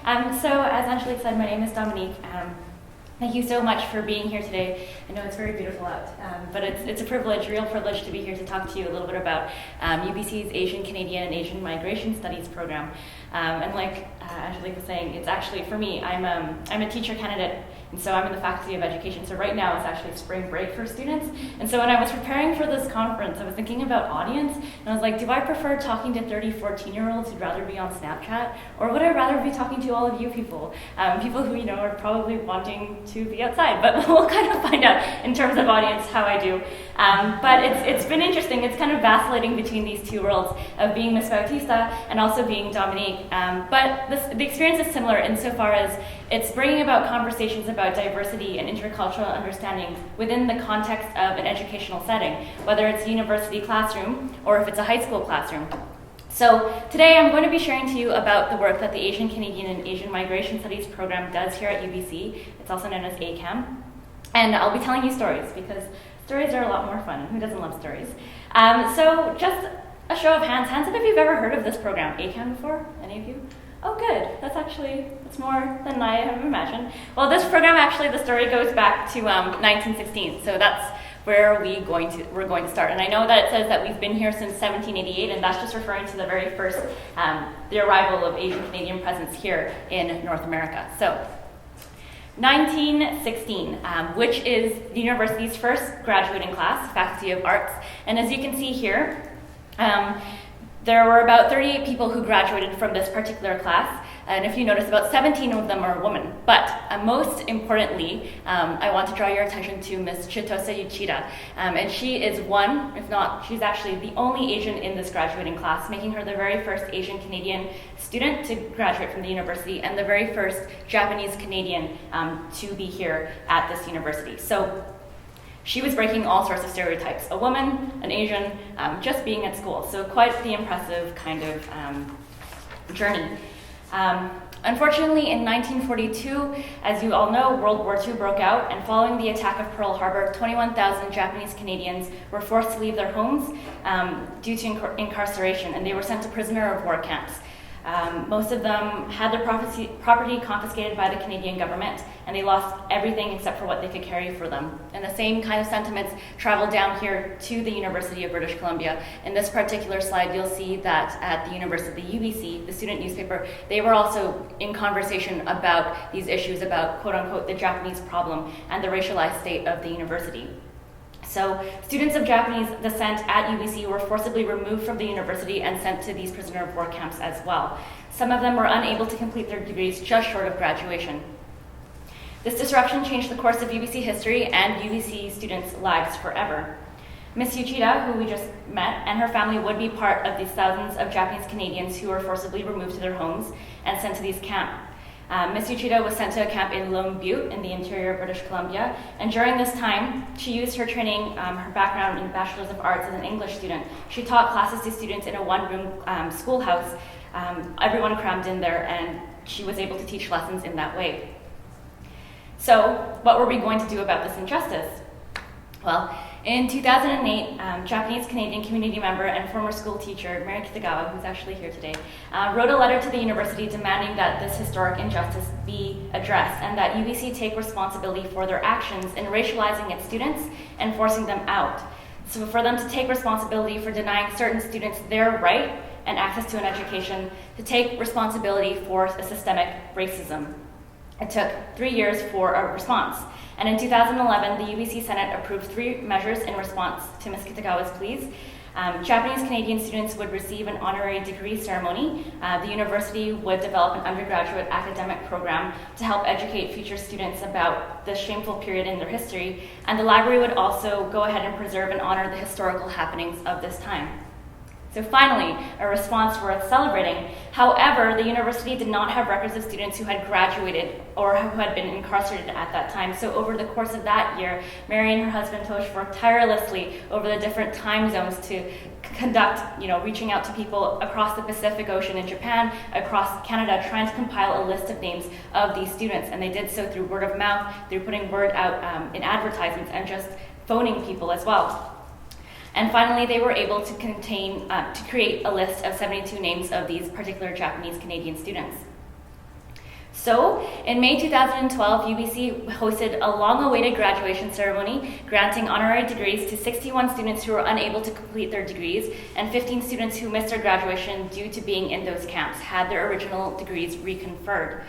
So as Angelique said, my name is Dominique. Thank you so much for being here today. I know it's very beautiful out, but it's a privilege, real privilege to be here to talk to you a little bit about UBC's Asian Canadian and Asian Migration Studies program. And like Angelique was saying, it's actually, for me, I'm a teacher candidate, and so I'm in the Faculty of Education. So right now it's actually spring break for students. And so when I was preparing for this conference, I was thinking about audience, and I was like, do I prefer talking to 30, 14-year-olds who'd rather be on Snapchat, or would I rather be talking to all of you people? People who, are probably wanting to be outside, but we'll kind of find out in terms of audience how I do. But it's been interesting. It's kind of vacillating between these two worlds of being Miss Bautista and also being Dominique. But the experience is similar insofar as it's bringing about conversations about diversity and intercultural understanding within the context of an educational setting, whether it's a university classroom or if it's a high school classroom. So today I'm going to be sharing to you about the work that the Asian Canadian and Asian Migration Studies program does here at UBC. It's also known as ACAM. And I'll be telling you stories because stories are a lot more fun. Who doesn't love stories? So just a show of hands. Hands up if you've ever heard of this program, ACAM, before? Any of you? Oh, good. That's more than I have imagined. Well, this program, actually, the story goes back to 1916. So that's where we're going to start. And I know that it says that we've been here since 1788, and that's just referring to the very first, the arrival of Asian Canadian presence here in North America. So 1916, which is the university's first graduating class, Faculty of Arts. And as you can see here, there were about 38 people who graduated from this particular class, and if you notice, about 17 of them are women. But most importantly, I want to draw your attention to Ms. Chitose Uchida, and she is one, if not, she's actually the only Asian in this graduating class, making her the very first Asian Canadian student to graduate from the university and the very first Japanese Canadian to be here at this university. So she was breaking all sorts of stereotypes. A woman, an Asian, just being at school. So quite the impressive kind of journey. Unfortunately, in 1942, as you all know, World War II broke out, and following the attack of Pearl Harbor, 21,000 Japanese Canadians were forced to leave their homes due to incarceration, and they were sent to prisoner of war camps. Most of them had their property confiscated by the Canadian government, and they lost everything except for what they could carry for them. And the same kind of sentiments traveled down here to the University of British Columbia. In this particular slide, you'll see that at the University, the UBC, the student newspaper, they were also in conversation about these issues about, quote unquote, the Japanese problem and the racialized state of the university. So students of Japanese descent at UBC were forcibly removed from the university and sent to these prisoner of war camps as well. Some of them were unable to complete their degrees just short of graduation. This disruption changed the course of UBC history and UBC students' lives forever. Ms. Uchida, who we just met, and her family would be part of these thousands of Japanese Canadians who were forcibly removed to their homes and sent to these camps. Ms. Uchida was sent to a camp in Lone Butte in the interior of British Columbia, and during this time, she used her training, her background in Bachelor's of Arts as an English student. She taught classes to students in a one-room schoolhouse, everyone crammed in there, and she was able to teach lessons in that way. So, what were we going to do about this injustice? Well, in 2008, Japanese-Canadian community member and former school teacher Mary Kitagawa, who's actually here today, wrote a letter to the university demanding that this historic injustice be addressed and that UBC take responsibility for their actions in racializing its students and forcing them out. So for them to take responsibility for denying certain students their right and access to an education, to take responsibility for a systemic racism. It took 3 years for a response. And in 2011, the UBC Senate approved 3 measures in response to Ms. Kitagawa's pleas. Japanese Canadian students would receive an honorary degree ceremony. The university would develop an undergraduate academic program to help educate future students about the shameful period in their history. And the library would also go ahead and preserve and honor the historical happenings of this time. So finally, a response worth celebrating. However, the university did not have records of students who had graduated or who had been incarcerated at that time. So over the course of that year, Mary and her husband Tosh worked tirelessly over the different time zones to conduct, reaching out to people across the Pacific Ocean in Japan, across Canada, trying to compile a list of names of these students. And they did so through word of mouth, through putting word out in advertisements, and just phoning people as well. And finally, they were able to create a list of 72 names of these particular Japanese Canadian students. So, in May 2012, UBC hosted a long-awaited graduation ceremony, granting honorary degrees to 61 students who were unable to complete their degrees, and 15 students who missed their graduation due to being in those camps had their original degrees reconferred.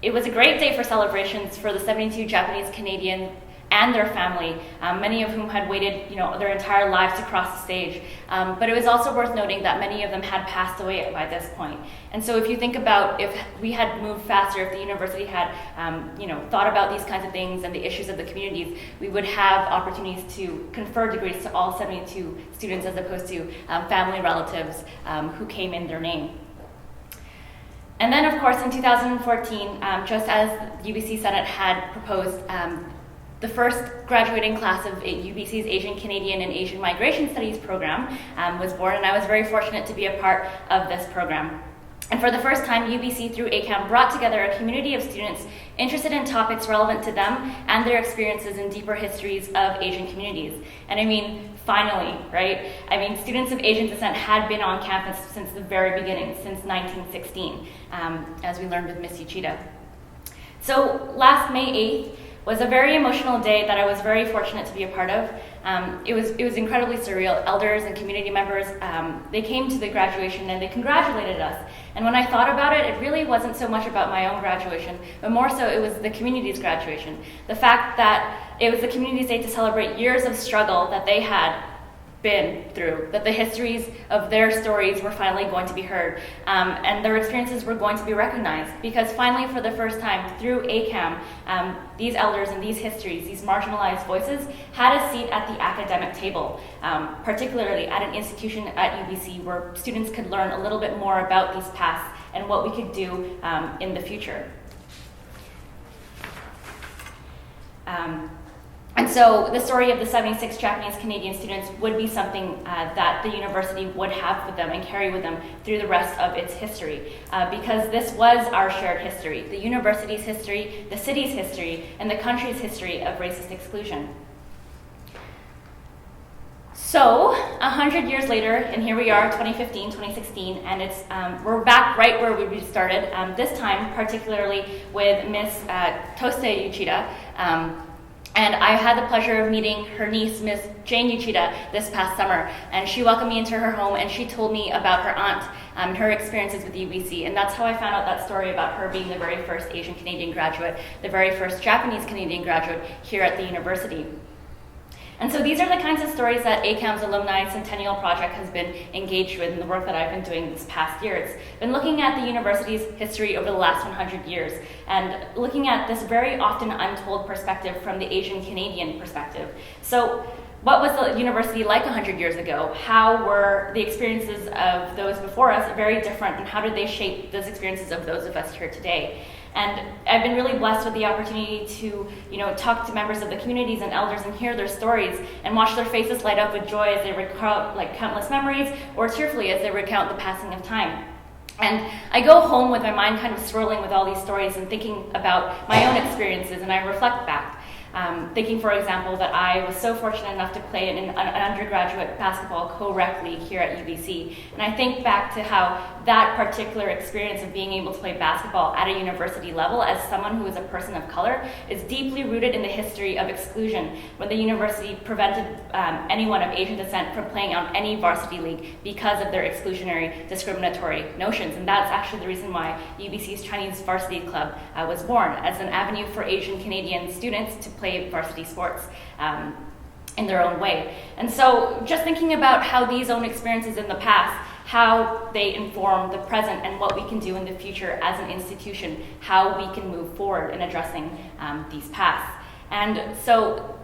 It was a great day for celebrations for the 72 Japanese Canadians and their family, many of whom had waited their entire lives to cross the stage. But it was also worth noting that many of them had passed away by this point. And so if you think about if we had moved faster, if the university had thought about these kinds of things and the issues of the communities, we would have opportunities to confer degrees to all 72 students as opposed to family relatives who came in their name. And then, of course, in 2014, just as UBC Senate had proposed, the first graduating class of UBC's Asian Canadian and Asian Migration Studies program was born, and I was very fortunate to be a part of this program. And for the first time, UBC through ACAM brought together a community of students interested in topics relevant to them and their experiences in deeper histories of Asian communities. And I mean, finally, right? I mean, students of Asian descent had been on campus since the very beginning, since 1916, as we learned with Miss Uchida. So last May 8th, was a very emotional day that I was very fortunate to be a part of. It was incredibly surreal. Elders and community members, they came to the graduation and they congratulated us. And when I thought about it, it really wasn't so much about my own graduation, but more so it was the community's graduation. The fact that it was the community's day to celebrate years of struggle that they had been through, that the histories of their stories were finally going to be heard, and their experiences were going to be recognized, because finally, for the first time, through ACAM, these elders and these histories, these marginalized voices, had a seat at the academic table, particularly at an institution at UBC where students could learn a little bit more about these pasts and what we could do in the future. And so the story of the 76 Japanese Canadian students would be something that the university would have with them and carry with them through the rest of its history, because this was our shared history, the university's history, the city's history, and the country's history of racist exclusion. So, 100 years later, and here we are, 2015, 2016, and we're back right where we started, this time particularly with Miss Toste Uchida. And I had the pleasure of meeting her niece, Miss Jane Uchida, this past summer. And she welcomed me into her home, and she told me about her aunt and her experiences with UBC. And that's how I found out that story about her being the very first Asian Canadian graduate, the very first Japanese Canadian graduate here at the university. And so these are the kinds of stories that ACAM's Alumni Centennial Project has been engaged with in the work that I've been doing this past year. It's been looking at the university's history over the last 100 years and looking at this very often untold perspective from the Asian Canadian perspective. So what was the university like 100 years ago? How were the experiences of those before us very different, and how did they shape those experiences of those of us here today? And I've been really blessed with the opportunity to, talk to members of the communities and elders and hear their stories and watch their faces light up with joy as they recount countless memories, or tearfully as they recount the passing of time. And I go home with my mind kind of swirling with all these stories and thinking about my own experiences, and I reflect back. Thinking, for example, that I was so fortunate enough to play in an undergraduate basketball co-rec league here at UBC. And I think back to how that particular experience of being able to play basketball at a university level as someone who is a person of color is deeply rooted in the history of exclusion, when the university prevented anyone of Asian descent from playing on any varsity league because of their exclusionary, discriminatory notions. And that's actually the reason why UBC's Chinese Varsity Club was born, as an avenue for Asian Canadian students to play varsity sports in their own way. And so just thinking about how these own experiences in the past, how they inform the present and what we can do in the future as an institution, how we can move forward in addressing these pasts. And so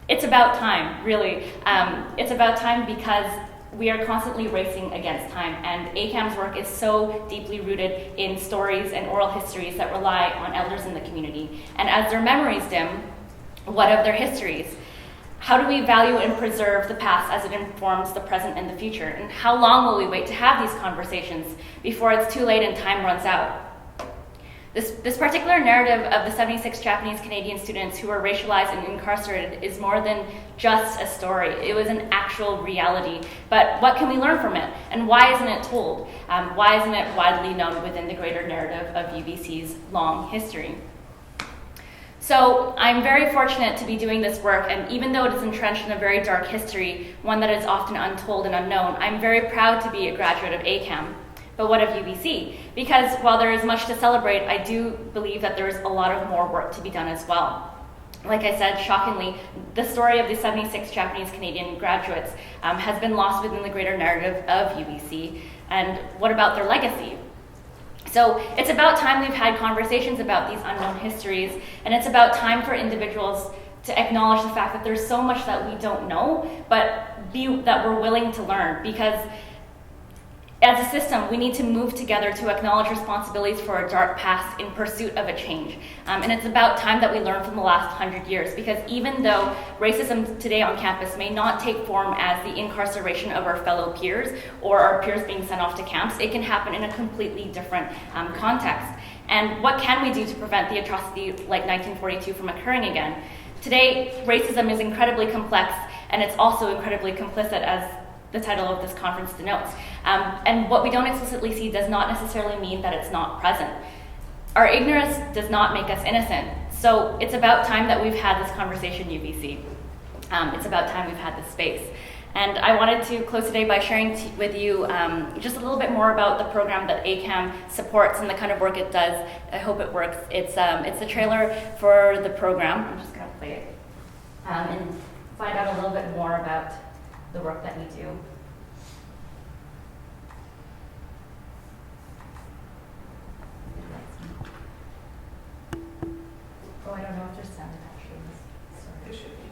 it's about time, really. It's about time because we are constantly racing against time, and ACAM's work is so deeply rooted in stories and oral histories that rely on elders in the community. And as their memories dim, what of their histories? How do we value and preserve the past as it informs the present and the future? And how long will we wait to have these conversations before it's too late and time runs out? This particular narrative of the 76 Japanese Canadian students who were racialized and incarcerated is more than just a story. It was an actual reality. But what can we learn from it? And why isn't it told? Why isn't it widely known within the greater narrative of UBC's long history? So I'm very fortunate to be doing this work, and even though it is entrenched in a very dark history, one that is often untold and unknown, I'm very proud to be a graduate of ACAM. But what of UBC? Because while there is much to celebrate, I do believe that there is a lot of more work to be done as well. Like I said, shockingly, the story of the 76 Japanese Canadian graduates has been lost within the greater narrative of UBC. And what about their legacy? So it's about time we've had conversations about these unknown histories, and it's about time for individuals to acknowledge the fact that there's so much that we don't know, but that we're willing to learn, because as a system, we need to move together to acknowledge responsibilities for a dark past in pursuit of a change. And it's about time that we learn from the last 100 years, because even though racism today on campus may not take form as the incarceration of our fellow peers or our peers being sent off to camps, it can happen in a completely different context. And what can we do to prevent the atrocity like 1942 from occurring again? Today, racism is incredibly complex, and it's also incredibly complicit, as the title of this conference denotes. And what we don't explicitly see does not necessarily mean that it's not present. Our ignorance does not make us innocent. So it's about time that we've had this conversation, UBC. It's about time we've had this space. And I wanted to close today by sharing with you just a little bit more about the program that ACAM supports and the kind of work it does. I hope it works. It's the trailer for the program. I'm just going to play it and find out a little bit more about the work that we do. Oh, I don't know if there's sound actually. Sorry. There should be.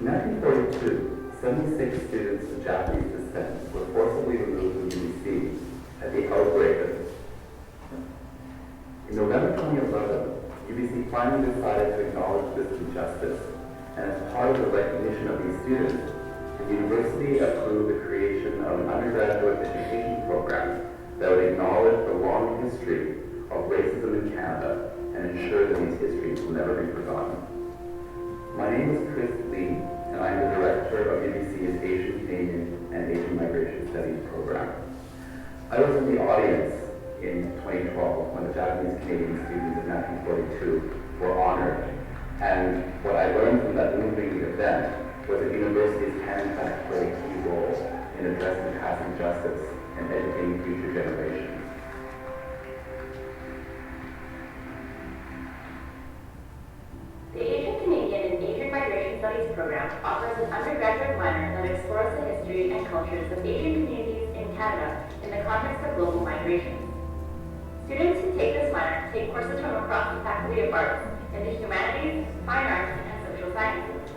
In 1942, 76 students of Japanese descent were forcibly removed from UBC at the outbreak of. In November 2011, UBC finally decided to acknowledge this injustice, and as part of the recognition of these students, the university approved the creation of an undergraduate education program that would acknowledge the long history of racism in Canada and ensure that these histories will never be forgotten. My name is Chris Lee, and I am the director of UBC's Asian Canadian and Asian Migration Studies program. I was in the audience in 2012 when the Japanese Canadian students of 1942 were honored. And what I learned from that moving event was that universities can in fact play a key role in addressing past injustice and educating future generations. The Asian Canadian and Asian Migration Studies program offers an undergraduate minor that explores the history and cultures of Asian communities in Canada in the context of global migration. Students who take this minor take courses from across the Faculty of Arts in the Humanities, Fine Arts, and Social Sciences.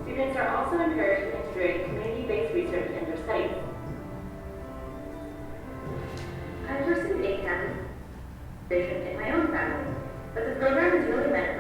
Students are also encouraged to integrate community-based research in their studies. I pursued ACAM in my own family, but the program is really meant